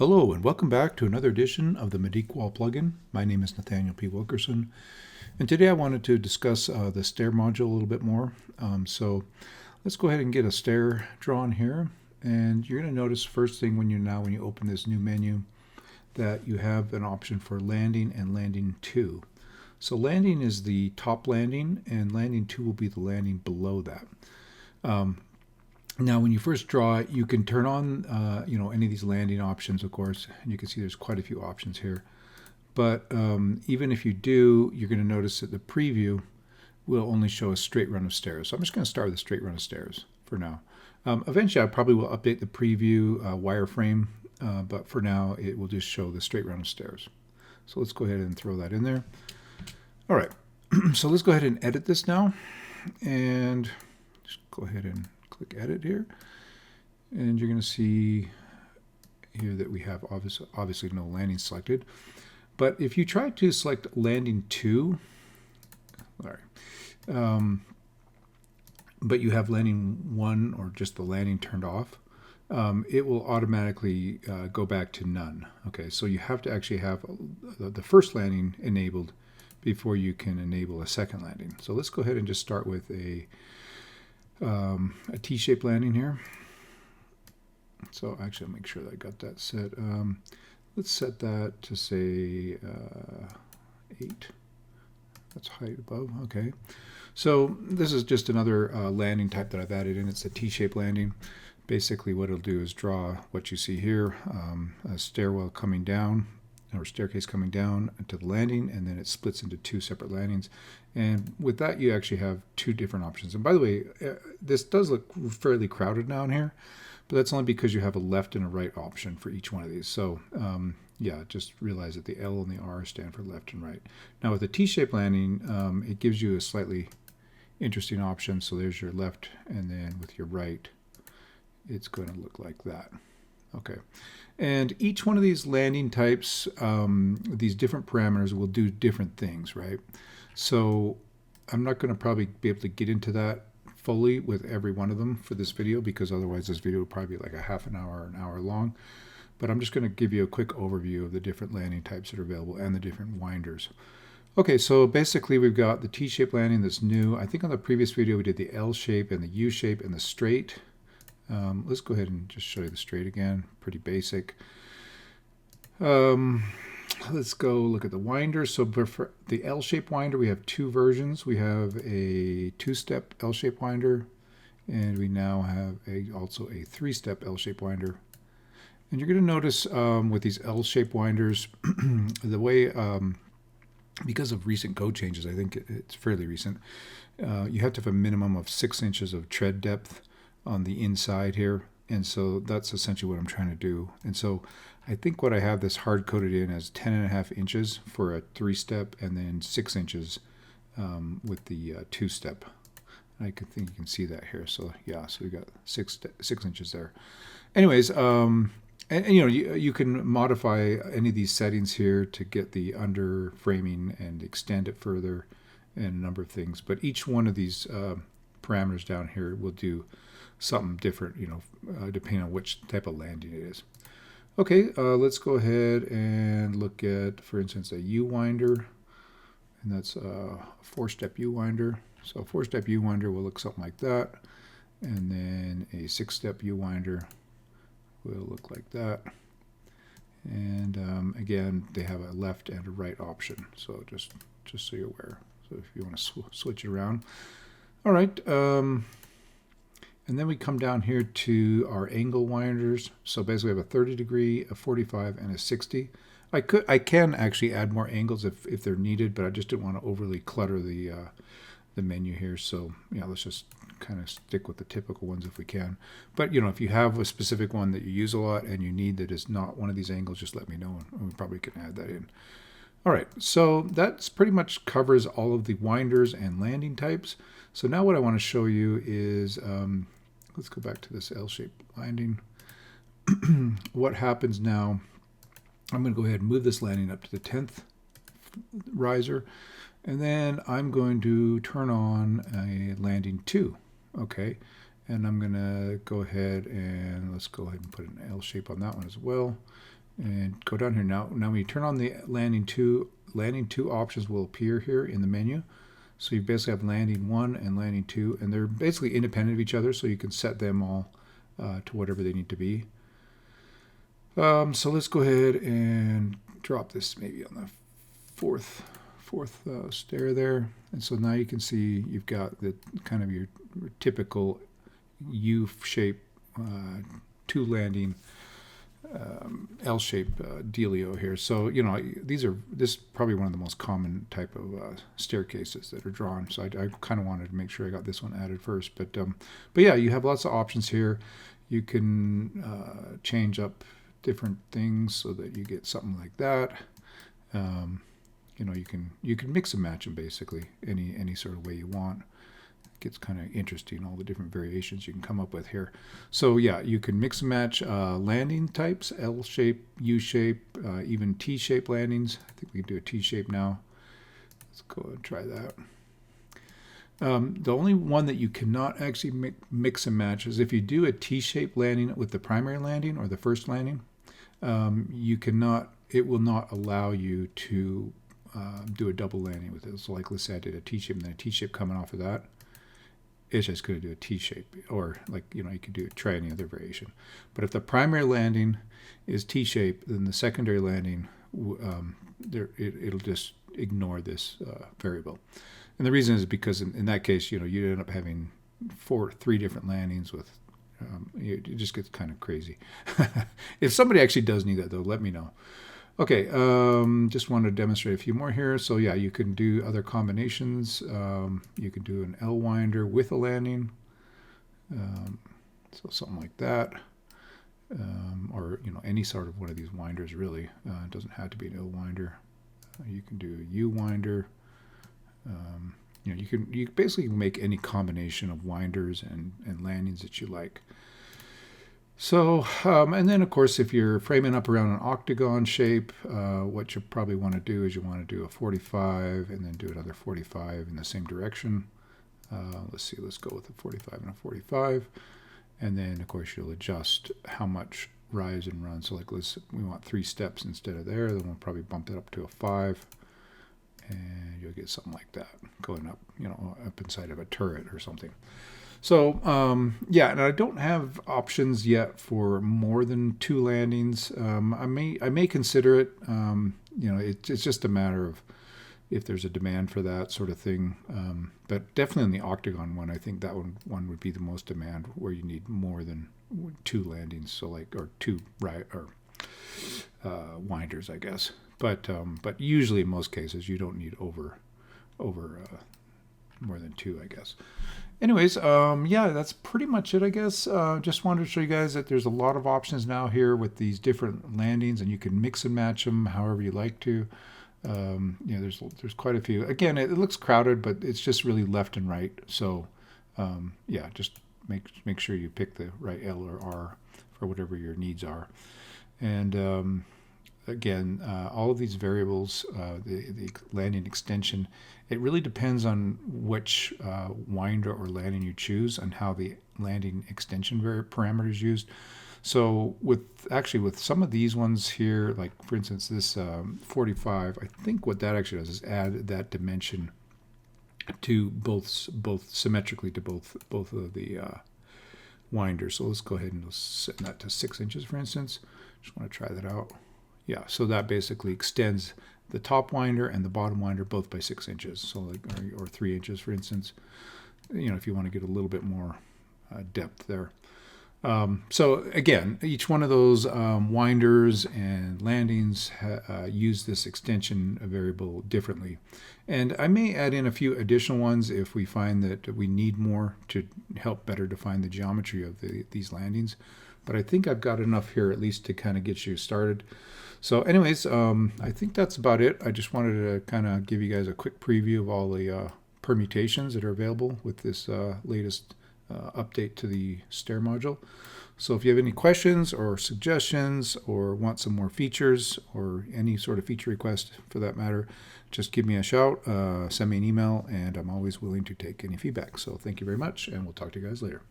Hello and welcome back to another edition of the Medeek Wall plugin. My name is Nathaniel P. Wilkerson, and today I wanted to discuss the stair module a little bit more. So let's go ahead and get a stair drawn here, and you're going to notice first thing when you open this new menu that you have an option for landing and landing 2. So landing is the top landing, and landing 2 will be the landing below that. Now, when you first draw it, you can turn on, any of these landing options, of course, and you can see there's quite a few options here. But even if you do, you're going to notice that the preview will only show a straight run of stairs. So I'm just going to start with a straight run of stairs for now. Eventually, I probably will update the preview wireframe, but for now, it will just show the straight run of stairs. So let's go ahead and throw that in there. All right, so let's go ahead and edit this now, and just go ahead and click edit here, and you're going to see here that we have obviously no landing selected. But if you try to select landing 2, but you have landing 1 or just the landing turned off, it will automatically go back to none. Okay, so you have to actually have the first landing enabled before you can enable a second landing. So let's go ahead and just start with a T-shaped landing here. So actually, I'll make sure that I got that set. Let's set that to say 8. That's height above. Okay. So this is just another landing type that I've added in. It's a T-shaped landing. Basically, what it'll do is draw what you see here, a stairwell coming down, or staircase coming down to the landing, and then it splits into 2 separate landings. And with that, you actually have 2 different options. And by the way, this does look fairly crowded down here, but that's only because you have a left and a right option for each one of these. So yeah, just realize that the L and the R stand for left and right. Now with the T-shaped landing, it gives you a slightly interesting option. So there's your left, and then with your right, it's going to look like that. Okay, and each one of these landing types, these different parameters will do different things, right? So I'm not going to probably be able to get into that fully with every one of them for this video, because otherwise this video would probably be like a half an hour or an hour long. But I'm just going to give you a quick overview of the different landing types that are available and the different winders. Okay, so basically we've got the T-shaped landing that's new. I think on the previous video we did the L shape and the U shape and the straight. Let's go ahead and just show you the straight again. Pretty basic. Let's go look at the winder. So for the L-shaped winder, we have 2 versions. We have a 2-step L-shaped winder, and we now have also a 3-step L-shaped winder. And you're going to notice with these L-shaped winders, the way, because of recent code changes, I think it's fairly recent, you have to have a minimum of 6 inches of tread depth on the inside here, and so that's essentially what I'm trying to do. And so I think what I have this hard coded in as 10.5 inches for a 3-step, and then 6 inches with the 2-step. I think you can see that here. So yeah, so we got 6 inches there. Anyways, and you can modify any of these settings here to get the under framing and extend it further, and a number of things. But each one of these parameters down here will do something different, depending on which type of landing it is. Okay, let's go ahead and look at, for instance, a U-winder, and that's a 4-step U-winder. So a 4-step U-winder will look something like that, and then a 6-step U-winder will look like that. And again, they have a left and a right option, so just so you're aware. So if you want to switch it around. All right. And then we come down here to our angle winders. So basically we have a 30 degree, a 45, and a 60. I can actually add more angles if they're needed, but I just didn't want to overly clutter the menu here. So yeah, let's just kind of stick with the typical ones if we can. But if you have a specific one that you use a lot and you need that is not one of these angles, just let me know, and we probably can add that in. All right, so that's pretty much covers all of the winders and landing types. So now what I want to show you is, let's go back to this L-shaped landing. What happens now, I'm going to go ahead and move this landing up to the 10th riser, and then I'm going to turn on a landing 2. Okay, and I'm going to go ahead and let's go ahead and put an L shape on that one as well. and go down here. Now when you turn on the landing two options will appear here in the menu. So you basically have landing 1 and landing 2, and they're basically independent of each other, so you can set them all to whatever they need to be. So let's go ahead and drop this maybe on the fourth stair there. And so now you can see you've got the kind of your typical U-shape 2 landing L-shape dealio here. So this is probably one of the most common type of staircases that are drawn. So I kind of wanted to make sure I got this one added first. But yeah, you have lots of options here. You can change up different things so that you get something like that. You can mix and match them basically any sort of way you want. Gets kind of interesting, all the different variations you can come up with here. So yeah, you can mix and match landing types, L shape, U shape, even T shape landings. I think we can do a T shape now. Let's go and try that. The only one that you cannot actually mix and match is if you do a T shape landing with the primary landing or the first landing. It will not allow you to do a double landing with it. So like let's say I did a T shape and then a T shape coming off of that. It's just going to do a T shape, or you could try any other variation. But if the primary landing is T shape, then the secondary landing it'll just ignore this variable. And the reason is because in that case, you end up having 3 different landings with. It just gets kind of crazy. If somebody actually does need that, though, let me know. Okay, just wanted to demonstrate a few more here. So yeah, you can do other combinations. You can do an L winder with a landing, so something like that, or any sort of one of these winders really. It doesn't have to be an L winder. You can do a U winder. You basically make any combination of winders and landings that you like. So, and then of course, if you're framing up around an octagon shape, what you probably want to do is you want to do a 45 and then do another 45 in the same direction. Let's go with a 45 and a 45. And then of course you'll adjust how much rise and run. So like we want 3 steps instead of there, then we'll probably bump that up to a 5. And you'll get something like that going up, up inside of a turret or something. So, yeah, and I don't have options yet for more than 2 landings. I may consider it. It's just a matter of if there's a demand for that sort of thing. But definitely in the octagon one, I think that one would be the most demand, where you need more than 2 landings. So or 2 winders, I guess. But usually in most cases you don't need over more than 2, I guess. Anyways, yeah, that's pretty much it, I guess. Just wanted to show you guys that there's a lot of options now here with these different landings, and you can mix and match them however you like to. There's quite a few. Again, it looks crowded, but it's just really left and right. So, yeah, just make sure you pick the right L or R for whatever your needs are. And again, all of these variables, the landing extension, it really depends on which winder or landing you choose and how the landing extension parameters used. So with some of these ones here, like for instance this 45, I think what that actually does is add that dimension to both symmetrically to both of the winders. So let's go ahead and set that to 6 inches, for instance. Just want to try that out. Yeah, so that basically extends the top winder and the bottom winder both by 6 inches. So or 3 inches, for instance. If you want to get a little bit more depth there. So again, each one of those winders and landings use this extension variable differently. And I may add in a few additional ones if we find that we need more to help better define the geometry of these landings. But I think I've got enough here at least to kind of get you started. So anyways, I think that's about it. I just wanted to kind of give you guys a quick preview of all the permutations that are available with this latest update to the stair module. So if you have any questions or suggestions or want some more features or any sort of feature request for that matter, just give me a shout, send me an email, and I'm always willing to take any feedback. So thank you very much, and we'll talk to you guys later.